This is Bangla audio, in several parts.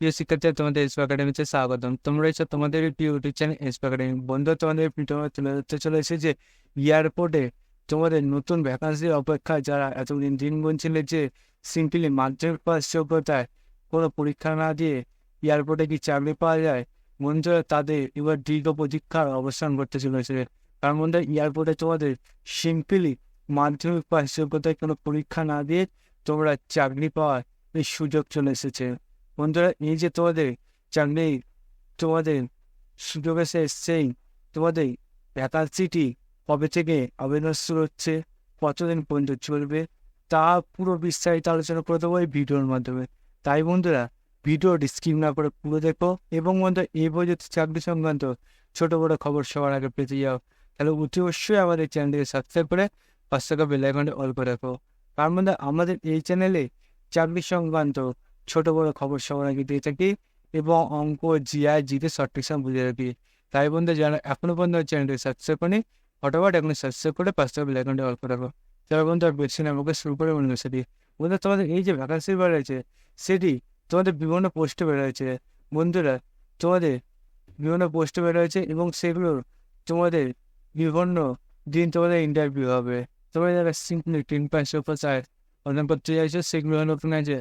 প্রিয় শিক্ষার্থীরা, তোমাদের এসপি একাডেমিতে স্বাগতম। তোমরা এসে তোমাদের প্রিয় ইউটিউব চ্যানেল এসপি একাডেমি। বন্ধু, তোমাদের ভিডিও তুলে ধরতে চলে এসেছে এয়ারপোর্টে তোমাদের নতুন ভ্যাকান্সির অপেক্ষায় যারা এতদিন দিন গুনছিলে যে সিম্পলি মাধ্যমিক পাস যোগ্যতায় কোনো পরীক্ষা না দিয়ে এয়ারপোর্টে কি চাকরি পাওয়া যায়। বন্ধুরা, তাদের এবার দীর্ঘ প্রতীক্ষার অবসান করতে চলেছে। তার মধ্যে এয়ারপোর্টে তোমাদের সিম্পলি মাধ্যমিক পাস যোগ্যতায় কোনো পরীক্ষা না দিয়ে তোমরা চাকরি পাওয়ার এই সুযোগ চলে এসেছে। বন্ধুরা, এই যে তোমাদের চাকরি তোমাদের সুযোগ এসেছেই, তোমাদের ভ্যাকান্সিটি কবে থেকে আবেদন শুরু হচ্ছে, কতদিন পর্যন্ত চলবে, তা পুরো বিস্তারিত আলোচনা করে দেবো এই ভিডিওর মাধ্যমে। তাই বন্ধুরা, ভিডিওটি স্কিপ না করে পুরো দেখো। এবং বন্ধুরা, এই বই যদি চাকরি সংক্রান্ত ছোট বড় খবর সবার আগে পেতে যাও, তাহলে অতি অবশ্যই আমাদের চ্যানেলটিকে সাবস্ক্রাইব করে পাঁচ টাকা বেল আইকনটি অল করে রাখো। তার মধ্যে আমাদের এই চ্যানেলে চাকরি সংক্রান্ত ছোট বড় খবর সবার আগে দিয়ে থাকি এবং অঙ্ক, জিআই, জিতে শর্ট ট্রিকস বুঝিয়ে রাখি। তাই বন্ধু, যারা এখনো পর্যন্ত চ্যানেলটি সাবস্ক্রাইব করেনি, ফটোফট এখন সাবস্ক্রাইব করে পাঁচ টাকা বেল আইকনটি অল করে রাখো। তারপর বন্ধু, আর বেশি না আমাকে শুরু করে মনে সেটি বন্ধু, তোমাদের এই যে ভ্যাকান্সি বেড়েছে সেটি তোমাদের বিভিন্ন পোস্টে বেড়েছে। বন্ধুরা, তোমাদের বিভিন্ন পোস্টে বেরোয়েছে এবং সেগুলোর তোমাদের বিভিন্ন দিন তোমাদের ইন্টারভিউ হবে। তোমরা যারা সিম্পলি 10 পাস চায় আবেদন করতে চাইছো, সেগুলো হলো তোমার যে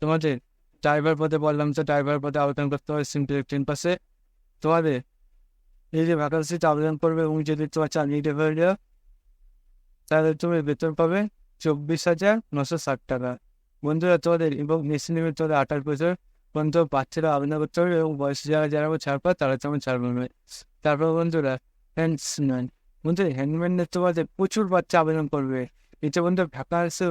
তোমাদের ড্রাইভার পদে বললাম, তো ড্রাইভার পদে আবেদন করতে হবে সিম্পলি 10 পাসে। তোমাদের এই যে ভ্যাকান্সিতে আবেদন করবে এবং যদি তোমার চাকরিটা হয়ে যাও, তাহলে তুমি বেতন পাবে 24,960 টাকা। বন্ধুরা, তোমাদের এবং মেশিন নেবে তোমাদের 28 বছর পর্যন্ত বাচ্চারা আবেদন করতে হবে এবং বয়সে যারা যারা ছাড় পায় তারা তেমন ছাড় পাবে। তারপর বন্ধুরা, হ্যান্ডম্যান। বন্ধুরা, হ্যান্ডম্যানের তোমাদের প্রচুর বাচ্চা আবেদন করবে। এটা বন্ধু ভ্যাকান্সি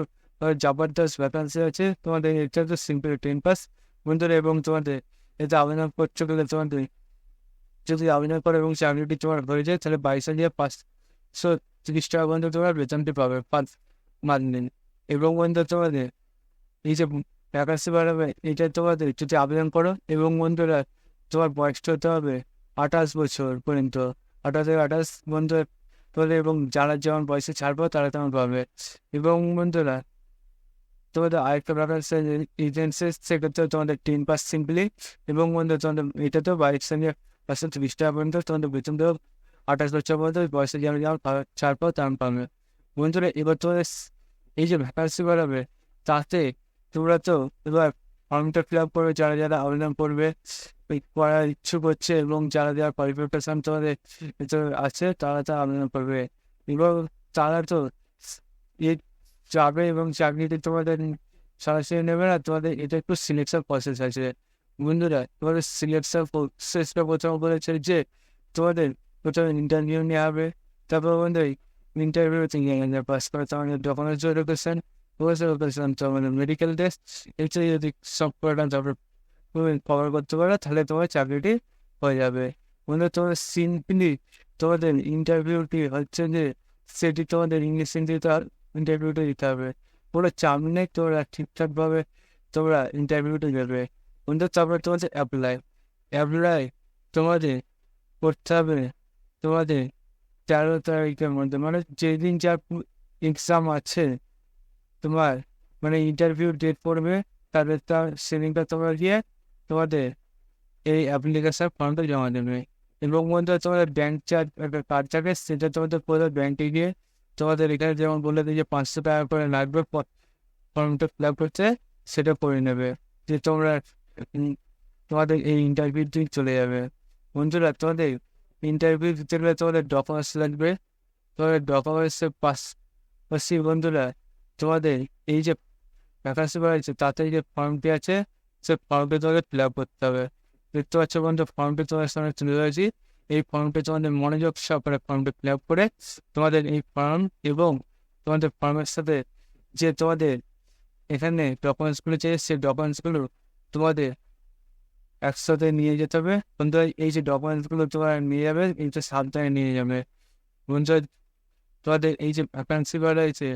জবরদস্ত ভ্যাকান্সি আছে তোমাদের। এটা তো সিম্পল 10 পাস বন্ধুরা। এবং তোমাদের এতে আবেদন করতে গেলে তোমাদের যদি আবেদন করো এবং চাকরিটি তোমার হয়ে যায়, তাহলে 22,530 টাকা পর্যন্ত তোমার বেতনটি পাবে পাঁচ মান্থলি। এবং বন্ধু, তোমাদের এই যে ভ্যাকান্সি বাড়াবে, এটা তোমাদের যদি আবেদন করো এবং বন্ধুরা তোমার বয়সটা হতে হবে 28 বছর পর্যন্ত। 28 বন্ধু তোলে এবং যারা যেমন বয়সে ছাড়বো তারা তেমন পাবে। এবং বন্ধুরা, তোমাদের আরেকটা ভ্যাকান্সি এজেন্সি, সেক্ষেত্রে তোমাদের 10 পাস সিম্পলি। এবং বন্ধু, তোমাদের এটাতেও 22,530 টাকা পর্যন্ত তোমাদের বেতন দেবো। 28 বছর পর্যন্ত বয়সে যেমন যেমন ছাড় পাও তেমন পাবে। বন্ধুরা, এবার তোমাদের এই যে ভ্যাকান্সি বাড়াবে, তাতে তোমরা তো এবার ফর্মটা ফিল আপ করবে যারা যারা আবেদন করবে করার ইচ্ছুক হচ্ছে, এবং যারা যারা কোয়ালিফিকেশন তোমাদের ভিতরে আছে তারা তা আবেদন করবে। এবং তারা তো এ যাবে এবং চাকরিতে তোমাদের সরাসরি নেবে না, তোমাদের এটা একটু সিলেকশন প্রসেস আছে। বন্ধুরা, তোমাদের সিলেকশন প্রসেসটা প্রথম বলেছে যে তোমাদের প্রথমে ইন্টারভিউ নেওয়া হবে। তারপর বন্ধু, ইন্টারভিউতে পাস করে তোমাদের ডকুমেন্টস ভেরিফিকেশন, লোকেশন তোমাদের মেডিকেল টেস্ট, এটা যদি সব করে তারপর তুমি কভার করতে পারো, তাহলে তোমার চাকরিটি হয়ে যাবে। বন্ধু, তোমাদের সিম্পলি তোমাদের ইন্টারভিউটি হচ্ছে যে সেটি তোমাদের ইংলিশ হিন্দিতে ইন্টারভিউটা দিতে হবে। পুরো চাপ নেই, তোমরা ঠিকঠাকভাবে তোমরা ইন্টারভিউটা দেবে। বন্ধু, তারপরে তোমাদের অ্যাপ্লাই তোমাদের করতে হবে তোমাদের 13 তারিখের মধ্যে, মানে যেদিন যার এক্সাম আছে তোমার, মানে ইন্টারভিউ ডেট পড়বে, তাদের তার সেদিনটা তোমরা গিয়ে তোমাদের এই অ্যাপ্লিকেশন ফর্মটা জমা দেবে। এবং বন্ধু, তোমাদের ব্যাংক চার্জ একটা কার্ড থাকে, সেটা তোমাদের পুরো ব্যাংকে গিয়ে তোমাদের এখানে যেমন বলে দিই যে 500 টাকা করে লাগবে ফর্মটা ফিল আপ করতে, সেটা করে নেবে, যে তোমরা তোমাদের এই ইন্টারভিউতে চলে যাবে। বন্ধুরা, তোমাদের ইন্টারভিউ দিতে গেলে তোমাদের ডকুমেন্টস লাগবে। তোমাদের ডকুমেন্টসের পাশাপাশি বন্ধুরা, তোমাদের এই যে ভ্যাকান্সি বাড়াচ্ছে তাতে যে ফর্মটি আছে, সে ফর্মটি তোমাদের ফিল আপ করতে হবে। দেখতে পাচ্ছ বন্ধু, ফর্মটি তোমাদের সামনে তুলে ধরেছি। এই ফর্মটি তোমাদের মনোযোগ সহকারে ফর্মটি ফিল আপ করে তোমাদের এই ফর্ম এবং তোমাদের ফর্মের সাথে যে তোমাদের এখানে ডকুমেন্টসগুলো চাই, সেই ডকুমেন্টসগুলো তোমাদের একসাথে নিয়ে যেতে হবে। বন্ধু, এই যে ডকুমেন্টসগুলো তোমরা নিয়ে যাবে, এইটা সাবধানে নিয়ে যাবে। বন্ধু, তোমাদের এই যে ভ্যাকান্সি রয়েছে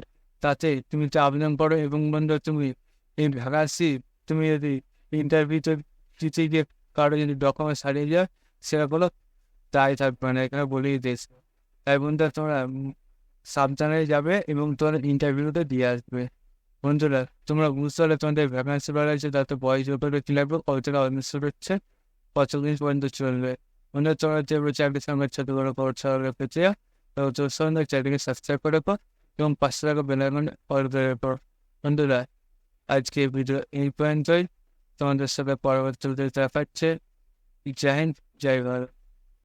তাতে তুমি তো আবেদন করো এবং বন্ধু, তুমি এই ভ্যাকান্সি তুমি যদি ইন্টারভিউতে দিতে গিয়ে কারো যদি ডকুমেন্টস হারিয়ে যায়, সেগুলো তাই থাকবে না, এখানে বলেই দিয়েছে। তাই বন্ধু, তোমরা সাবধানে যাবে এবং তোমার ইন্টারভিউতে দিয়ে আসবে। বন্ধুরা তোমরা বুঝতে পারলে তোমাদের ভ্যাকান্সি বাড়াচ্ছে, তাতে বয়স উপরে কি লাগবে, কত টাকা অনুষ্ঠিত হচ্ছে, কত দিন পর্যন্ত চলবে। বন্ধুরা তোমরা যে চাকরির সঙ্গে ছোট বড় খবর ছড়ালে পেতে তো তোর সঙ্গে চ্যানেলকে সাবস্ক্রাইব করে পর এবং 500 টাকা বেলাইকন অল করে পর। বন্ধুরা আজকে ভিডিও এই পর্যন্তই, তোমাদের সাথে পরবর্তীতে দেখা হচ্ছে। জয় হিন্দ, জয় ভারত।